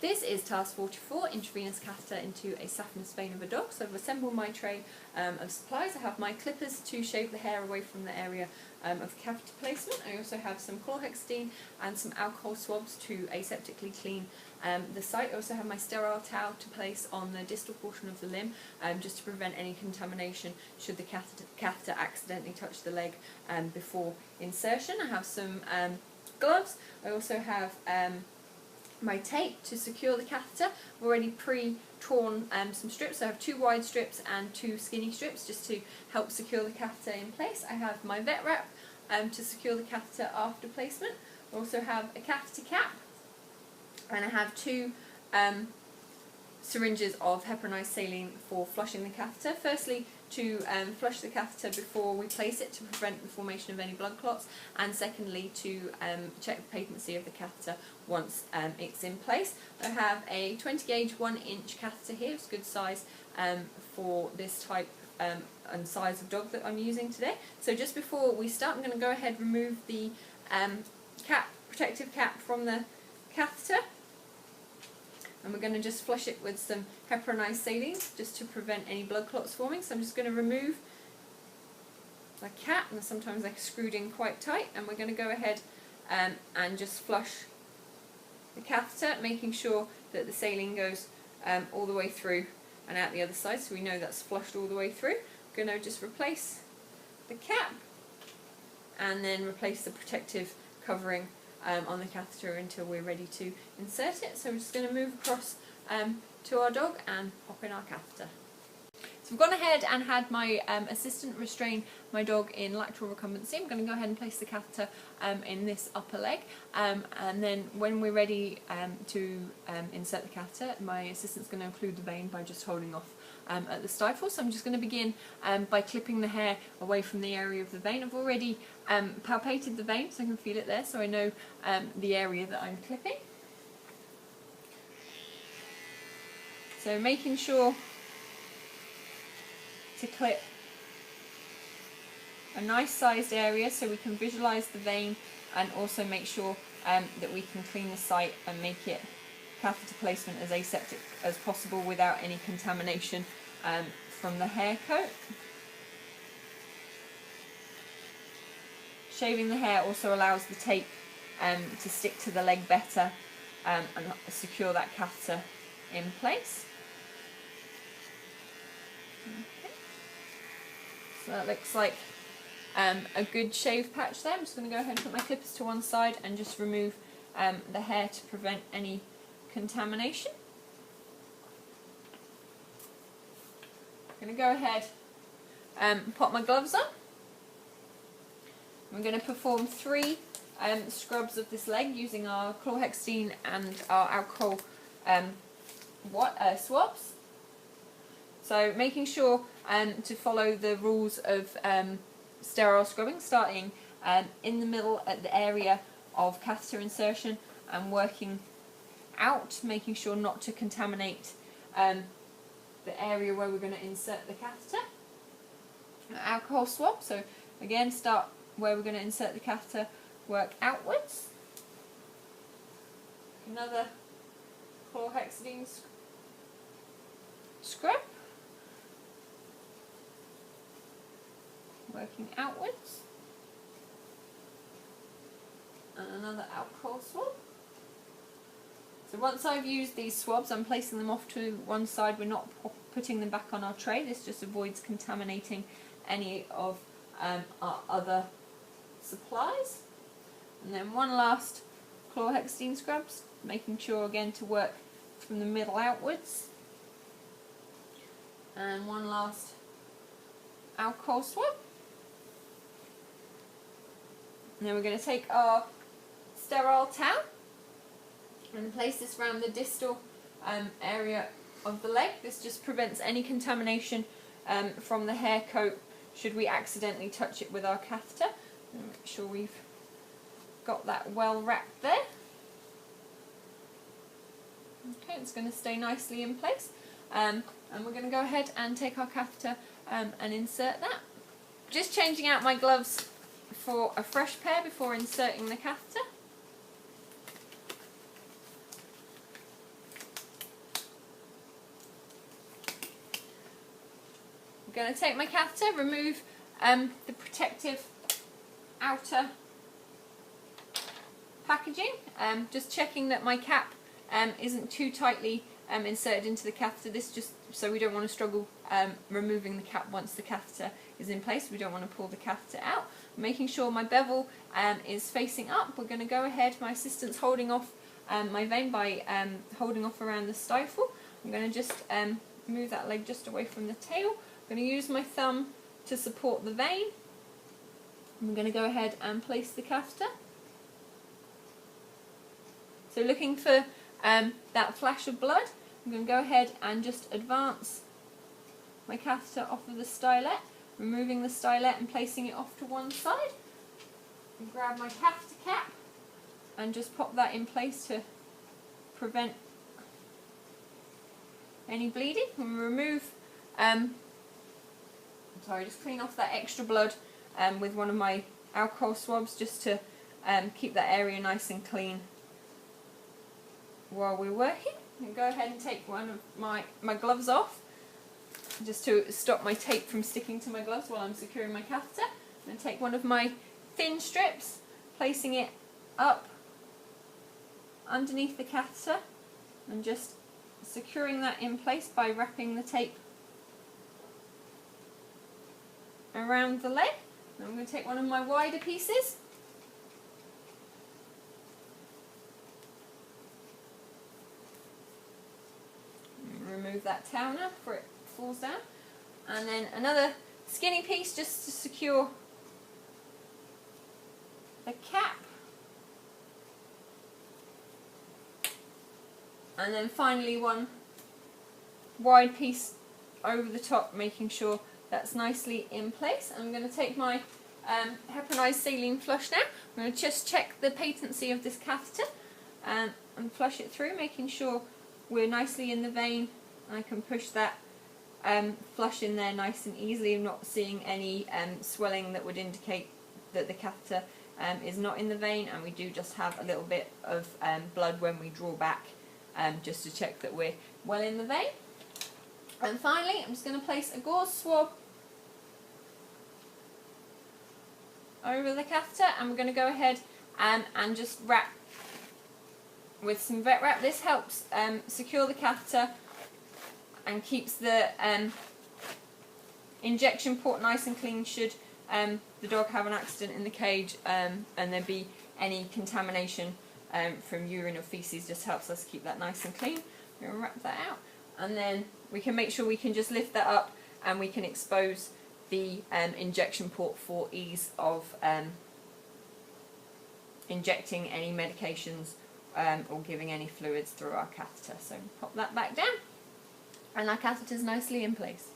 This is task 44, intravenous catheter into a saphenous vein of a dog. So I've assembled my tray of supplies. I have my clippers to shave the hair away from the area of the catheter placement. I also have some chlorhexidine and some alcohol swabs to aseptically clean the site. I also have my sterile towel to place on the distal portion of the limb just to prevent any contamination should the catheter accidentally touch the leg before insertion. I have some gloves. I also have my tape to secure the catheter. I've already pre-torn some strips. So I have 2 wide strips and 2 skinny strips just to help secure the catheter in place. I have my vet wrap to secure the catheter after placement. I also have a catheter cap, and I have 2 syringes of heparinized saline for flushing the catheter. Firstly, to flush the catheter before we place it to prevent the formation of any blood clots, and secondly to check the patency of the catheter once it's in place. I have a 20 gauge 1 inch catheter here. It's good size for this type and size of dog that I'm using today. So just before we start, I'm going to go ahead and remove the protective cap from the catheter. And we're going to just flush it with some heparinized saline just to prevent any blood clots forming. So I'm just going to remove the cap, and sometimes they're screwed in quite tight, and we're going to go ahead and just flush the catheter, making sure that the saline goes all the way through and out the other side, so we know that's flushed all the way through. I'm going to just replace the cap and then replace the protective covering on the catheter until we're ready to insert it. So we're just going to move across to our dog and pop in our catheter. So we've gone ahead and had my assistant restrain my dog in lateral recumbency. I'm going to go ahead and place the catheter in this upper leg, and then when we're ready to insert the catheter, my assistant's going to occlude the vein by just holding off at the stifle. So I'm just going to begin by clipping the hair away from the area of the vein. I've already palpated the vein, so I can feel it there, so I know the area that I'm clipping. So making sure to clip a nice sized area so we can visualize the vein, and also make sure that we can clean the site and make it catheter placement as aseptic as possible without any contamination from the hair coat. Shaving the hair also allows the tape to stick to the leg better and secure that catheter in place. Okay. So that looks like a good shave patch there. I'm just going to go ahead and put my clippers to one side and just remove the hair to prevent any contamination. I'm going to go ahead and pop my gloves on. I'm going to perform 3 scrubs of this leg using our chlorhexidine and our alcohol swabs. So making sure to follow the rules of sterile scrubbing, starting in the middle at the area of catheter insertion and working out, making sure not to contaminate the area where we're going to insert the catheter. Alcohol swab, so again start where we're going to insert the catheter, work outwards. Another chlorhexidine scrub, working outwards, and another alcohol swab. So once I've used these swabs, I'm placing them off to one side. We're not putting them back on our tray. This just avoids contaminating any of our other supplies. And then one last chlorhexidine scrubs, making sure again to work from the middle outwards. And one last alcohol swab. And then we're going to take our sterile towel and place this around the distal area of the leg. This just prevents any contamination from the hair coat should we accidentally touch it with our catheter. And make sure we've got that well wrapped there. Okay, it's going to stay nicely in place, and we're going to go ahead and take our catheter and insert that. Just changing out my gloves for a fresh pair before inserting the catheter. going to take my catheter, remove the protective outer packaging, just checking that my cap isn't too tightly inserted into the catheter. This just so we don't want to struggle removing the cap once the catheter is in place. We don't want to pull the catheter out. Making sure my bevel is facing up. We're going to go ahead, my assistant's holding off my vein by holding off around the stifle. I'm going to just move that leg just away from the tail. I'm going to use my thumb to support the vein. I'm going to go ahead and place the catheter. So looking for that flash of blood, I'm going to go ahead and just advance my catheter off of the stylet, removing the stylet and placing it off to one side. And grab my catheter cap and just pop that in place to prevent any bleeding. And remove, just clean off that extra blood with one of my alcohol swabs just to keep that area nice and clean while we're working. And go ahead and take one of my gloves off just to stop my tape from sticking to my gloves while I'm securing my catheter. And take one of my thin strips, placing it up underneath the catheter and just securing that in place by wrapping the tape around the leg. And I'm going to take one of my wider pieces and remove that towel now before it falls down, and then another skinny piece just to secure the cap, and then finally one wide piece over the top, making sure that's nicely in place. I'm going to take my heparinized saline flush now. I'm going to just check the patency of this catheter and flush it through, making sure we're nicely in the vein. I can push that flush in there nice and easily. I'm not seeing any swelling that would indicate that the catheter is not in the vein, and we do just have a little bit of blood when we draw back, just to check that we're well in the vein. And finally, I'm just going to place a gauze swab over the catheter, and we're going to go ahead and just wrap with some vet wrap. This helps secure the catheter and keeps the injection port nice and clean should the dog have an accident in the cage and there be any contamination from urine or feces. Just helps us keep that nice and clean. We're going to wrap that out, and then we can make sure we can just lift that up and we can expose the injection port for ease of injecting any medications or giving any fluids through our catheter. So pop that back down, and our catheter is nicely in place.